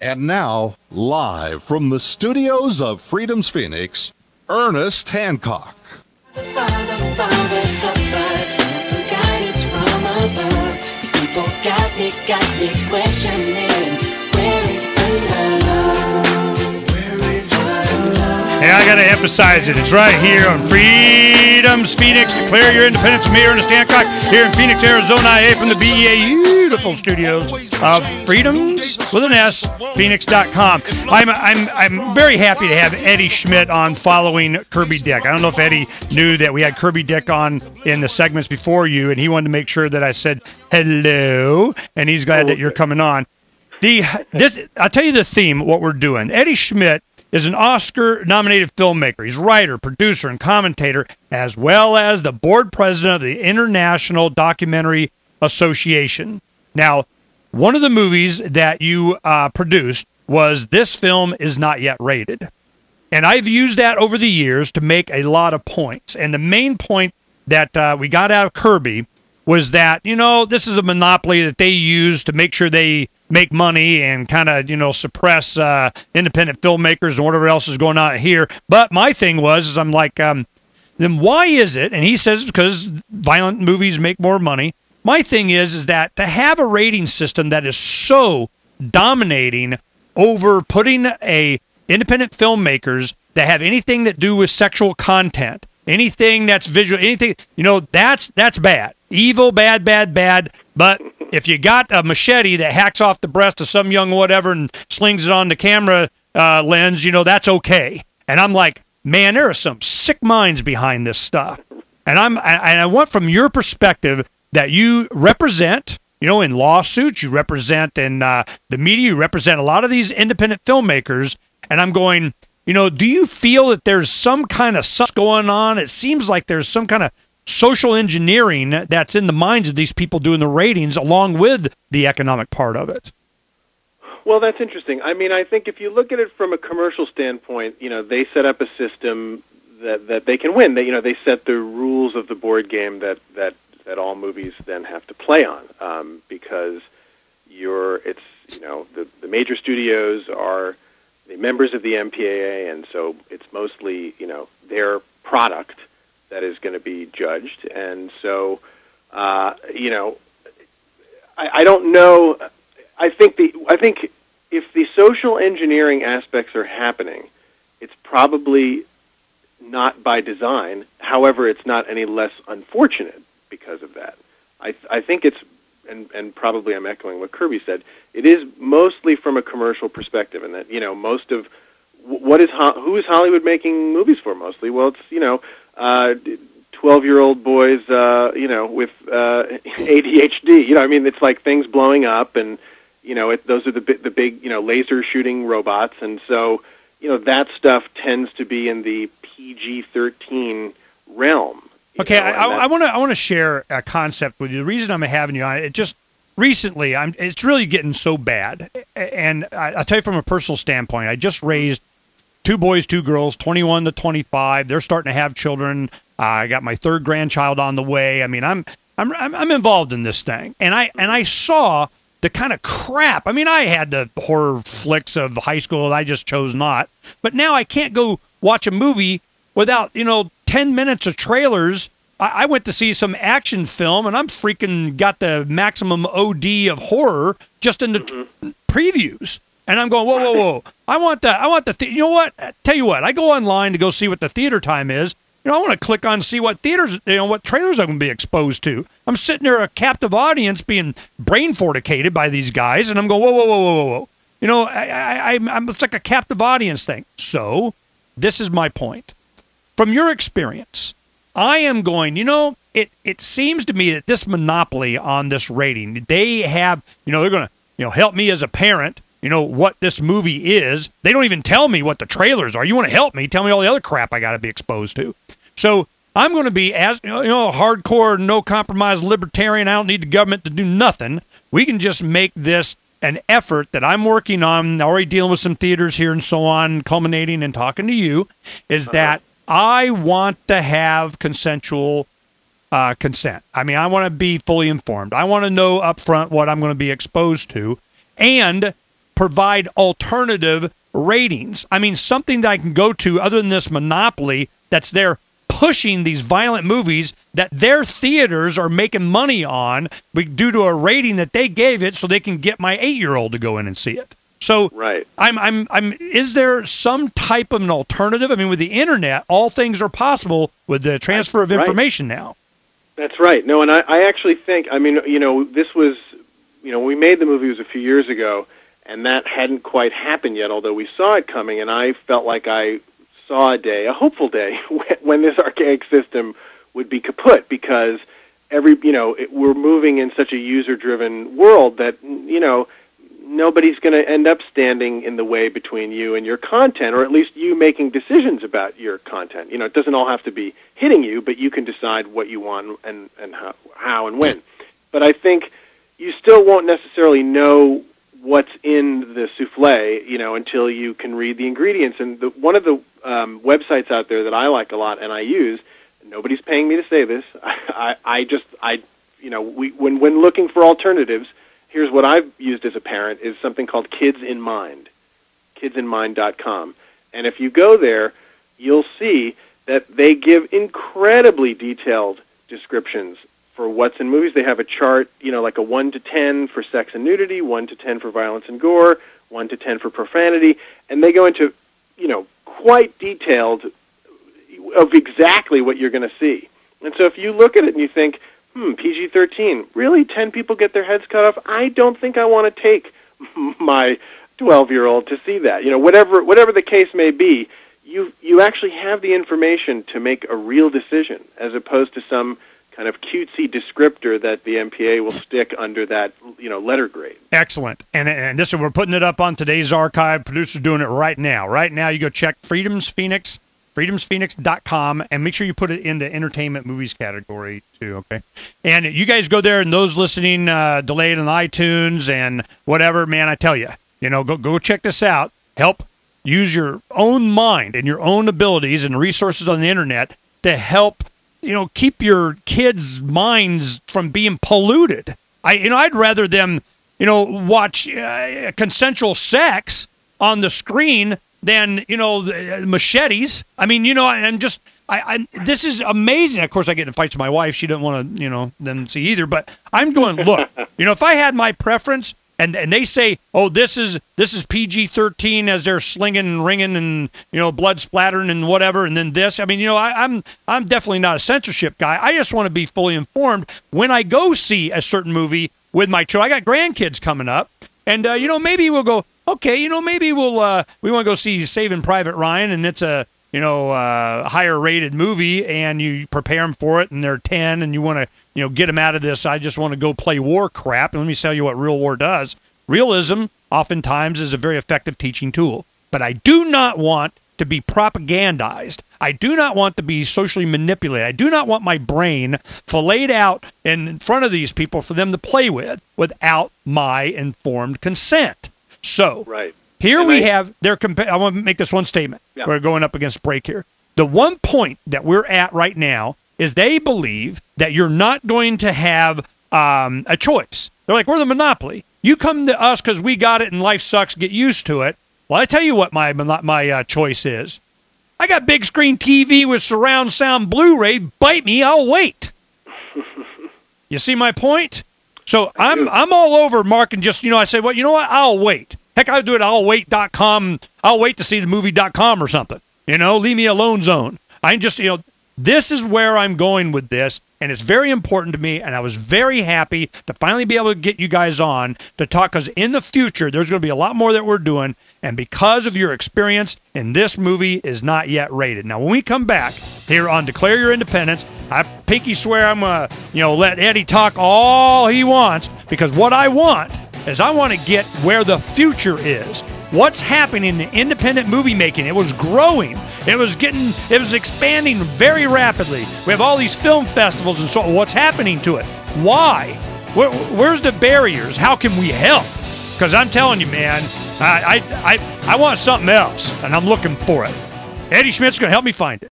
And now, live from the studios of Freedom's Phoenix, Ernest Hancock. Father, Father, help us, send some guidance from above. 'Cause people got me questioning, where is the love? Where is the love? Hey, I gotta emphasize it. It's right here on Freedom's Phoenix. Declare your independence. Me, Ernest Hancock, here in Phoenix, Arizona, IA from the beautiful studios of Freedom's with an S, Phoenix.com. I'm very happy to have Eddie Schmidt on following Kirby Dick. I don't know if Eddie knew that we had Kirby Dick on in the segments before you, and he wanted to make sure that I said hello, and he's glad that you're coming on. I'll tell you the theme, what we're doing. Eddie Schmidt is an Oscar-nominated filmmaker. He's writer, producer, and commentator, as well as the board president of the International Documentary Association. Now, one of the movies that you produced was This Film Is Not Yet Rated. And I've used that over the years to make a lot of points. And the main point that we got out of Kirby was that, you know, this is a monopoly that they use to make sure they make money and kind of, you know, suppress independent filmmakers and whatever else is going on here. But my thing was, I'm like, then why is it? And he says because violent movies make more money. My thing is that to have a rating system that is so dominating over putting independent filmmakers that have anything to do with sexual content, anything that's visual, anything, you know, that's bad. Evil, bad, bad, bad. But if you got a machete that hacks off the breast of some young whatever and slings it on the camera lens, you know, that's okay. And I'm like, man, there are some sick minds behind this stuff. And I want from your perspective that you represent, you know, in lawsuits, you represent in the media, you represent a lot of these independent filmmakers. And I'm going, you know, do you feel that there's some kind of stuff going on? It seems like there's some kind of social engineering that's in the minds of these people doing the ratings along with the economic part of it. Well, that's interesting. I mean, I think if you look at it from a commercial standpoint, you know, they set up a system that they can win. They, you know, they set the rules of the board game that all movies then have to play on, because it's, you know, the major studios are the members of the MPAA, and so it's mostly, you know, their product that is going to be judged. And so, you know, I don't know. I think if the social engineering aspects are happening, it's probably not by design. However, it's not any less unfortunate because of that. I think it's, and probably I'm echoing what Kirby said, it is mostly from a commercial perspective, and that, you know, most of who is Hollywood making movies for mostly? Well, it's, you know, 12-year-old boys, you know, with ADHD. You know, I mean, it's like things blowing up, and, you know, those are the big, you know, laser shooting robots, and so, you know, that stuff tends to be in the PG-13 realm. Okay, I want to share a concept with you. The reason I'm having you on it just recently, it's really getting so bad, and I'll tell you from a personal standpoint. I just raised 2 boys, 2 girls, 21 to 25. They're starting to have children. I got my 3rd grandchild on the way. I mean, I'm involved in this thing, and I saw the kind of crap. I mean, I had the horror flicks of high school. I just chose not. But now I can't go watch a movie without, you know, 10 minutes of trailers. I went to see some action film, and I'm freaking got the maximum OD of horror just in the previews. And I'm going, whoa, whoa, whoa! I want the. You know what? Tell you what, I go online to go see what the theater time is. You know, I want to click on and see what theaters, you know, what trailers I'm going to be exposed to. I'm sitting there, a captive audience, being brain forticated by these guys, and I'm going, whoa, whoa, whoa, whoa, whoa! You know, I'm it's like a captive audience thing. So, this is my point. From your experience, I am going, you know, it seems to me that this monopoly on this rating, they have, you know, they're going to, you know, help me as a parent, you know, what this movie is. They don't even tell me what the trailers are. You want to help me, tell me all the other crap I got to be exposed to. So I'm going to be, as you know, hardcore, no compromise libertarian. I don't need the government to do nothing. We can just make this an effort that I'm working on, already dealing with some theaters here and so on, culminating and talking to you, is that I want to have consensual consent. I mean, I want to be fully informed. I want to know up front what I'm going to be exposed to. And provide alternative ratings. I mean, something that I can go to other than this monopoly that's there pushing these violent movies that their theaters are making money on due to a rating that they gave it so they can get my 8-year-old to go in and see it. So right. Is there some type of an alternative? I mean, with the internet, all things are possible with the transfer of information now. That's right. No, and I actually think, I mean, this was, when we made the movie, it was a few years ago, and that hadn't quite happened yet, although we saw it coming, and I felt like I saw a hopeful day, when this archaic system would be kaput, because we're moving in such a user-driven world that, nobody's going to end up standing in the way between you and your content, or at least you making decisions about your content. It doesn't all have to be hitting you, but you can decide what you want and how and when. But I think you still won't necessarily know what's in the souffle, until you can read the ingredients. And one of the websites out there that I like a lot and I use, nobody's paying me to say this, when looking for alternatives, here's what I've used as a parent, is something called Kids in Mind, kidsinmind.com. And if you go there, you'll see that they give incredibly detailed descriptions for what's in movies. They have a chart, like a 1 to 10 for sex and nudity, 1 to 10 for violence and gore, 1 to 10 for profanity, and they go into, quite detailed of exactly what you're going to see. And so if you look at it and you think, PG-13, really 10 people get their heads cut off? I don't think I want to take my 12-year-old to see that. Whatever the case may be, you actually have the information to make a real decision, as opposed to some kind of cutesy descriptor that the MPA will stick under that, letter grade. Excellent. And this, we're putting it up on today's archive. Producer's doing it right now. Right now, you go check freedomsphoenix.com, and make sure you put it in the entertainment movies category too, okay? And you guys go there, and those listening delayed on iTunes and whatever, man, I tell you, go check this out. Help use your own mind and your own abilities and resources on the internet to help, keep your kids' minds from being polluted. I'd rather them, watch consensual sex on the screen than, the machetes. I mean, this is amazing. Of course, I get in fights with my wife. She doesn't want to, them see either. But I'm going, look, if I had my preference and they say, oh, this is PG-13 as they're slinging and ringing and, blood splattering and whatever, and then this. I mean, I'm definitely not a censorship guy. I just want to be fully informed when I go see a certain movie with my children. I got grandkids coming up, and, maybe we'll go, okay, maybe we want to go see Saving Private Ryan, and it's a, higher rated movie, and you prepare them for it, and they're 10, and you want to, get them out of this, I just want to go play war crap. And let me tell you what real war does. Realism oftentimes is a very effective teaching tool, but I do not want to be propagandized. I do not want to be socially manipulated. I do not want my brain filleted out in front of these people for them to play with without my informed consent. So, right. Here we have their. I want to make this one statement. Yeah. We're going up against break here. The one point that we're at right now is they believe that you're not going to have a choice. They're like, we're the monopoly. You come to us because we got it and life sucks. Get used to it. Well, I tell you what my choice is. I got big screen TV with surround sound Blu-ray. Bite me, I'll wait. You see my point? So I'm all over Mark, and just I say, well, you know what? I'll wait. Heck, I'll do it at I'llwait.com. I'll wait to see the movie.com or something. Leave me alone zone. I just, this is where I'm going with this, and it's very important to me, and I was very happy to finally be able to get you guys on to talk, because in the future, there's going to be a lot more that we're doing, and because of your experience, and this movie is not yet rated. Now, when we come back here on Declare Your Independence, I pinky swear I'm going to, let Eddie talk all he wants, because what I want is I want to get where the future is. What's happening in the independent movie making? It was growing. It was expanding very rapidly. We have all these film festivals and so on. What's happening to it? Why? Where's the barriers? How can we help? Because I'm telling you, man, I want something else, and I'm looking for it. Eddie Schmidt's going to help me find it.